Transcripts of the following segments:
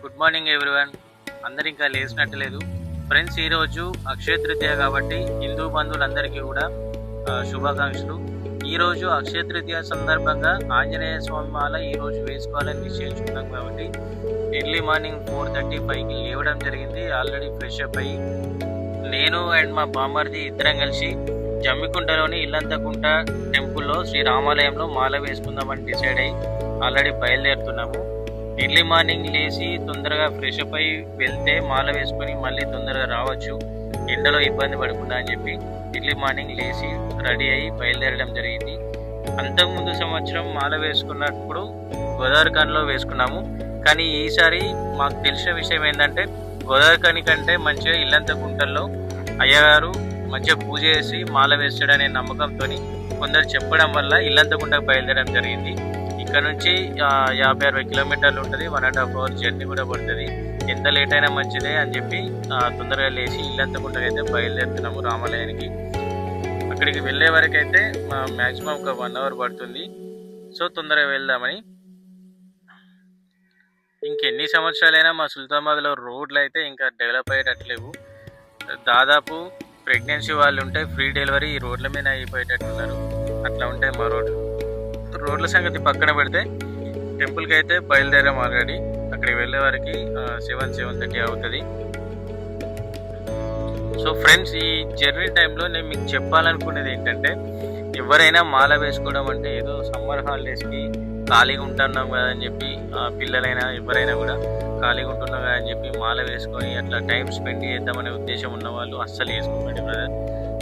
Good morning everyone. అందరు ఇంకా లేచినట్టు లేదు ఫ్రెండ్స్. ఈరోజు అక్షయ తృతీయ కాబట్టి హిందూ బంధువులందరికీ కూడా శుభాకాంక్షలు. ఈరోజు అక్షయ తృతీయ సందర్భంగా ఆంజనేయ స్వామి మాల ఈరోజు వేసుకోవాలని నిశ్చయించుకున్నాం కాబట్టి ఎర్లీ మార్నింగ్ 4:35కి లేవడం జరిగింది. ఆల్రెడీ ఫ్రెష్ అప్ అయ్యి నేను అండ్ మా బామ్మర్ది ఇద్దరం కలిసి జమ్మికుంటలోని ఇల్లంతకుంట టెంపుల్లో శ్రీ రామాలయంలో మాల వేసుకుందామని డిసైడ్ అయ్యి ఆల్రెడీ బయలుదేరుతున్నాము. ఎర్లీ మార్నింగ్ లేచి తొందరగా ఫ్రెష్ అప్ అయి వెళ్తే మాల వేసుకొని మళ్ళీ తొందరగా రావచ్చు, ఎండలో ఇబ్బంది పడకుండా అని చెప్పి ఎర్లీ మార్నింగ్ లేచి రెడీ అయ్యి బయలుదేరడం జరిగింది. అంతకుముందు సంవత్సరం మాల వేసుకున్నప్పుడు గోదావరిఖనిలో వేసుకున్నాము. కానీ ఈసారి మాకు తెలిసిన విషయం ఏంటంటే గోదావరిఖని కంటే మంచిగా ఇల్లంతకుంటల్లో అయ్యగారు మంచిగా పూజ చేసి మాల వేస్తాడనే నమ్మకంతో కొందరు చెప్పడం వల్ల ఇల్లంతకుంటకు బయలుదేరడం జరిగింది. ఇక్కడ నుంచి 50-60 కిలోమీటర్లు ఉంటుంది, 1.5 hours జర్నీ కూడా పడుతుంది. ఎంత లేట్ అయినా మంచిదే అని చెప్పి తొందరగా లేచి ఇల్లంతకుంటకు అయితే బయలుదేరుతున్నాము రామాలయానికి. అక్కడికి వెళ్ళే వరకు అయితే మ్యాక్సిమం ఒక 1 hour పడుతుంది. సో తొందరగా వెళ్దామని. ఇంకెన్ని సంవత్సరాలైనా మా సుల్తానాబాద్లో రోడ్లు అయితే ఇంకా డెవలప్ అయ్యేటట్లేవు. దాదాపు ప్రెగ్నెన్సీ వాళ్ళు ఉంటే ఫ్రీ డెలివరీ ఈ రోడ్ల మీద అయిపోయేటట్టున్నారు. అట్లా ఉంటాయి మా రోడ్ల సంగతి పక్కన పెడితే టెంపుల్కి అయితే బయలుదేరాం ఆల్రెడీ. అక్కడికి వెళ్ళే వరకు 7-7:30 అవుతుంది. సో ఫ్రెండ్స్, ఈ జర్నీ టైంలో నేను మీకు చెప్పాలనుకునేది ఏంటంటే ఎవరైనా మాల వేసుకోవడం అంటే ఏదో సమ్మర్ హాలిడేస్కి ఖాళీగా ఉంటున్నాం కదా అని చెప్పి పిల్లలైనా ఎవరైనా కూడా ఖాళీగా ఉంటున్నాం కదా అని చెప్పి మాల వేసుకొని అట్లా టైం స్పెండ్ చేద్దామనే ఉద్దేశం ఉన్న వాళ్ళు అస్సలు వేసుకోండి బ్రదర్.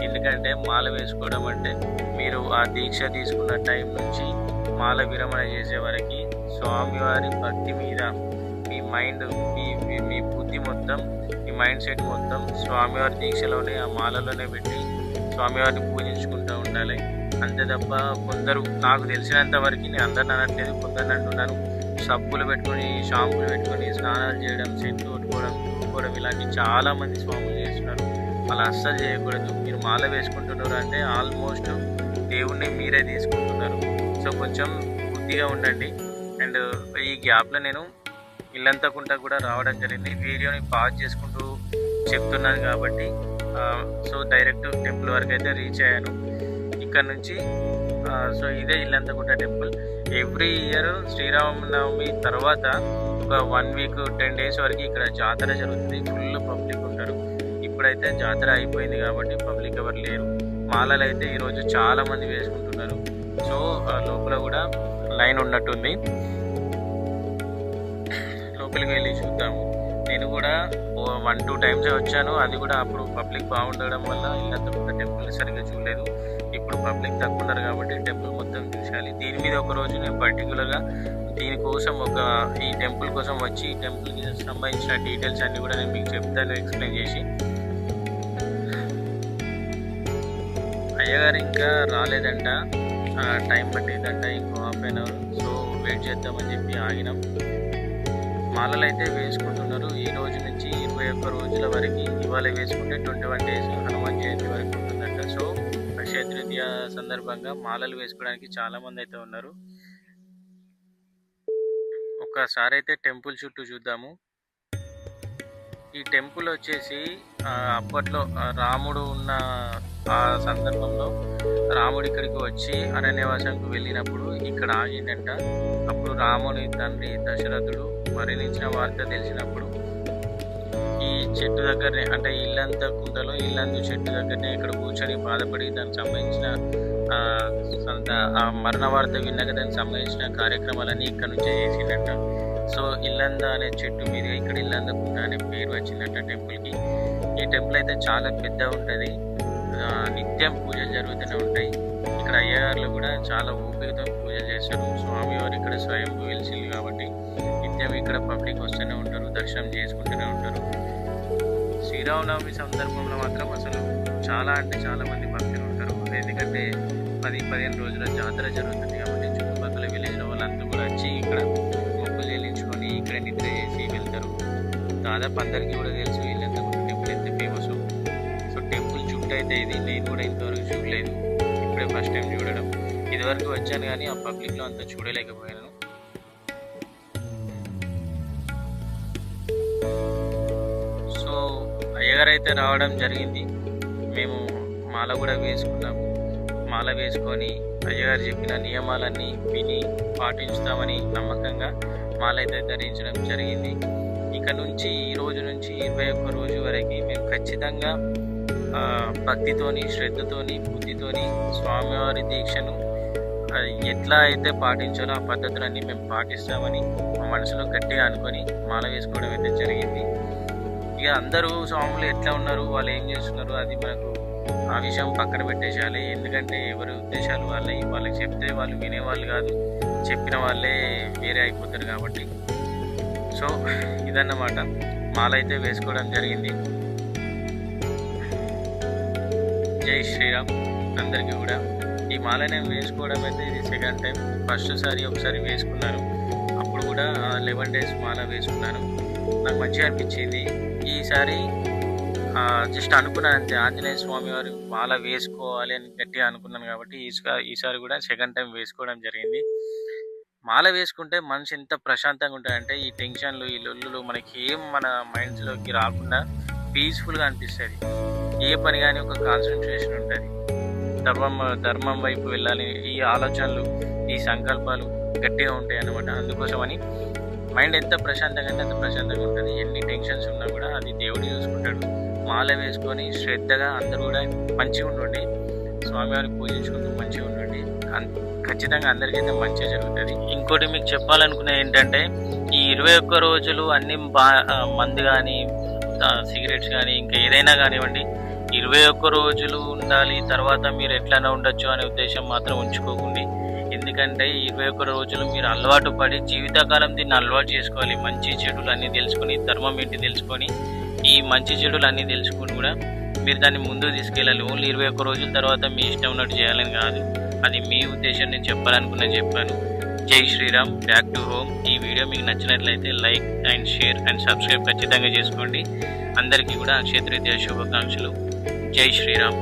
ఎందుకంటే మాల వేసుకోవడం అంటే మీరు ఆ దీక్ష తీసుకున్న టైం నుంచి మాల విరమణ చేసే వరకు స్వామివారి భక్తి మీద మీ మైండ్ మీ బుద్ధి మొత్తం, మీ మైండ్ సెట్ మొత్తం స్వామివారి దీక్షలోనే ఆ మాలలోనే పెట్టి స్వామివారిని పూజించుకుంటూ ఉండాలి. అంతే తప్ప కొందరు, నాకు తెలిసినంత వరకు, నేను అందరిని అనట్లేదు, కొందరిని అంటున్నాను, సబ్బులు పెట్టుకొని షాంపులు పెట్టుకొని స్నానాలు చేయడం, సెంట్లు కొట్టుకోవడం ఇలాంటి చాలామంది స్వాములు చేస్తున్నారు. అలా అస్సలు చేయకూడదు. మీరు మాల వేసుకుంటున్నారు అంటే ఆల్మోస్ట్ దేవుణ్ణి మీరే తీసుకుంటున్నారు. సో కొంచెం బుద్ధిగా ఉండండి. అండ్ ఈ గ్యాప్లో నేను ఇల్లంతకుంట కూడా రావడం జరిగింది. వీడియోని పాజ్ చేసుకుంటూ చెప్తున్నాను కాబట్టి సో డైరెక్ట్ టెంపుల్ వరకు అయితే రీచ్ అయ్యాను ఇక్కడ నుంచి. సో ఇదే Illanthakunta temple. Every year Sriramanavami తర్వాత ఒక 1 week 10 days వరకు ఇక్కడ జాతర జరుగుతుంది. ఫుల్ పబ్లిక్ ఉంటారు. ఇప్పుడైతే జాతర అయిపోయింది కాబట్టి పబ్లిక్ ఎవరు లేరు. మాలలు అయితే ఈరోజు చాలామంది వేసుకుంటున్నారు. సో లోపల కూడా లైన్ ఉన్నట్టుంది. లోపలికి వెళ్ళి చూద్దాము. నేను కూడా 1-2 times వచ్చాను. అది కూడా అప్పుడు పబ్లిక్ బాగుండడం వల్ల ఇల్లంతకుంట టెంపుల్ సరిగ్గా చూడలేదు. ఇప్పుడు పబ్లిక్ తక్కువ ఉన్నారు కాబట్టి టెంపుల్ మొత్తం చూసాలి. దీని మీద ఒకరోజు నేను పర్టికులర్గా దీనికోసం ఈ టెంపుల్ కోసం వచ్చి ఈ టెంపుల్కి సంబంధించిన డీటెయిల్స్ అన్నీ కూడా నేను మీకు చెప్తాను, ఎక్స్ప్లెయిన్ చేసి. అయ్యగారు ఇంకా రాలేదంట, టైం పట్టేదంట, ఇంకో 1/2 hour. సో వెయిట్ చేద్దామని చెప్పి ఆగినాం. మాలలు అయితే వేసుకుంటున్నారు. ఈ రోజు నుంచి 21 రోజుల వరకు, ఇవాళ వేసుకుంటే 21 days హనుమాన్ జయంతి వరకు ఉంటుందంట. సో అక్షయ తృతీయ సందర్భంగా మాలలు వేసుకోవడానికి చాలామంది అయితే ఉన్నారు. ఒక్కసారి అయితే టెంపుల్ చుట్టూ చూద్దాము. ఈ టెంపుల్ వచ్చేసి అప్పట్లో రాముడు ఉన్న ఆ సందర్భంలో రాముడు ఇక్కడికి వచ్చి అరణ్యవాసంకు వెళ్ళినప్పుడు ఇక్కడ ఆగిందంట. అప్పుడు రాముని తండ్రి దశరథుడు మరణించిన వార్త తెలిసినప్పుడు ఈ చెట్టు దగ్గరనే, అంటే ఇల్లంతకుంటలో ఇల్లందు చెట్టు దగ్గరనే ఇక్కడ కూర్చొని బాధపడి దానికి సంబంధించిన మరణ వార్త విన్నాక దానికి సంబంధించిన కార్యక్రమాలన్నీ ఇక్కడ నుంచే చేసిందట. సో ఇల్లంద అనే చెట్టు మీద ఇక్కడ ఇల్లందకుంట అనే పేరు వచ్చిందట టెంపుల్కి. ఈ టెంపుల్ అయితే చాలా పెద్ద ఉంటుంది. నిత్యం పూజలు జరుగుతూనే ఉంటాయి. ఇక్కడ అయ్యగారులు కూడా చాలా ఓపికతో పూజలు చేస్తారు. స్వామివారు ఇక్కడ స్వయంభూ వెలిసింది కాబట్టి నిత్యం ఇక్కడ పబ్లిక్ వస్తూనే ఉంటారు, దర్శనం చేసుకుంటూనే ఉంటారు. శ్రీరామనవమి సందర్భంలో మాత్రం అసలు చాలా అంటే చాలా మంది భక్తులు ఉంటారు. ఎందుకంటే 10-15 రోజుల జాతర జరుగుతుంది కాబట్టి చుట్టుపక్కల విలేజ్లో వాళ్ళంతా కూడా వచ్చి ఇక్కడ మొక్కులు చెల్లించుకొని ఇక్కడ నిద్ర చేసి వెళ్తారు. దాదాపు అందరికీ కూడా తెలుసు ఇల్లంతకుంట టెంపుల్ ఎంత ఫేమస్. సో టెంపుల్ చుట్టూ అయితే ఇది నేను కూడా ఇంతవరకు చూడలేదు, ఇప్పుడే ఫస్ట్ టైం చూడడం. ఇదివరకు వచ్చాను కానీ ఆ పబ్లిక్లో అంతా చూడలేకపోయాను. సో అయ్యగారు అయితే రావడం జరిగింది. మేము మాల కూడా వేసుకున్నాము. మాల వేసుకొని అయ్యగారు చెప్పిన నియమాలన్నీ విని పాటించుతామని నమ్మకంగా మాల అయితే ధరించడం జరిగింది. ఇక నుంచి ఈ రోజు నుంచి 21 రోజు వరకు మేము ఖచ్చితంగా భక్తితోని, శ్రద్ధతోని, బుద్ధితోని స్వామివారి దీక్షను ఎట్లా అయితే పాటించాలో ఆ పద్ధతులన్నీ మేము పాటిస్తామని మా మనసులో గట్టిగా అనుకొని మాల వేసుకోవడం అయితే జరిగింది. ఇక అందరూ స్వాములు ఎట్లా ఉన్నారు, వాళ్ళు ఏం చేస్తున్నారు, అది మనకు ఆ విషయం పక్కన పెట్టేసేయాలి. ఎందుకంటే ఎవరి ఉద్దేశాలు వాళ్ళకి చెప్తే వాళ్ళు వినేవాళ్ళు కాదు, చెప్పిన వాళ్ళే వేరే అయిపోతారు కాబట్టి. సో ఇదన్నమాట, మాల అయితే వేసుకోవడం జరిగింది. జై శ్రీరామ్ అందరికీ కూడా. ఈ మాల నేను వేసుకోవడం అయితే ఇది సెకండ్ టైం. ఫస్ట్ సారి ఒకసారి వేసుకున్నాను, అప్పుడు కూడా 11 days మాల వేసుకున్నాను. నాకు మంచిగా అనిపించింది. ఈసారి జస్ట్ అనుకున్నాను అంతే, ఆంజనేయ స్వామి వారి మాల వేసుకోవాలి అని గట్టిగా అనుకున్నాను కాబట్టి ఈసారి కూడా సెకండ్ టైం వేసుకోవడం జరిగింది. మాల వేసుకుంటే మనసు ఎంత ప్రశాంతంగా ఉంటుందంటే ఈ టెన్షన్లు, ఈ లొల్లులు మనకి ఏం మన మైండ్స్లోకి రాకుండా పీస్ఫుల్గా అనిపిస్తుంది. ఏ పని కానీ ఒక కాన్సన్ట్రేషన్ ఉంటుంది. ధర్మం వైపు వెళ్ళాలి, ఈ ఆలోచనలు, ఈ సంకల్పాలు గట్టిగా ఉంటాయి అన్నమాట. అందుకోసమని మైండ్ ఎంత ప్రశాంతంగా అంటే అంత ప్రశాంతంగా ఉంటుంది. ఎన్ని టెన్షన్స్ ఉన్నా కూడా అది దేవుడు చూసుకుంటాడు. మాల వేసుకొని శ్రద్ధగా అందరూ కూడా మంచిగా ఉండండి, స్వామివారిని పూజించుకుంటూ మంచిగా ఉండండి. ఖచ్చితంగా అందరికైతే మంచిగా జరుగుతుంది. ఇంకోటి మీకు చెప్పాలనుకునేది ఏంటంటే, ఈ 21 రోజులు అన్ని మందు కానీ, సిగరెట్స్ కానీ, ఇంకా ఏదైనా కానివ్వండి, 21 రోజులు ఉండాలి, తర్వాత మీరు ఎట్లైనా ఉండొచ్చు అనే ఉద్దేశం మాత్రం ఉంచుకోకండి. ఎందుకంటే 21 రోజులు మీరు అలవాటు పడి జీవితకాలం దీన్ని అలవాటు చేసుకోవాలి. మంచి చెడులు అన్నీ తెలుసుకొని, ధర్మం ఏంటి తెలుసుకొని, ఈ మంచి చెడులు అన్నీ తెలుసుకొని కూడా మీరు దాన్ని ముందుకు తీసుకెళ్ళాలి. ఓన్లీ 21 రోజుల తర్వాత మీ ఇష్టం ఉన్నట్టు చేయాలని కాదు. అది మీ ఉద్దేశం. నేను చెప్పాను. జై శ్రీరామ్, బ్యాక్ టు హోమ్. ఈ వీడియో మీకు నచ్చినట్లయితే like and share and subscribe ఖచ్చితంగా చేసుకోండి. అందరికీ కూడా అక్షయ తృతీయ శుభాకాంక్షలు. జై శ్రీరామ్.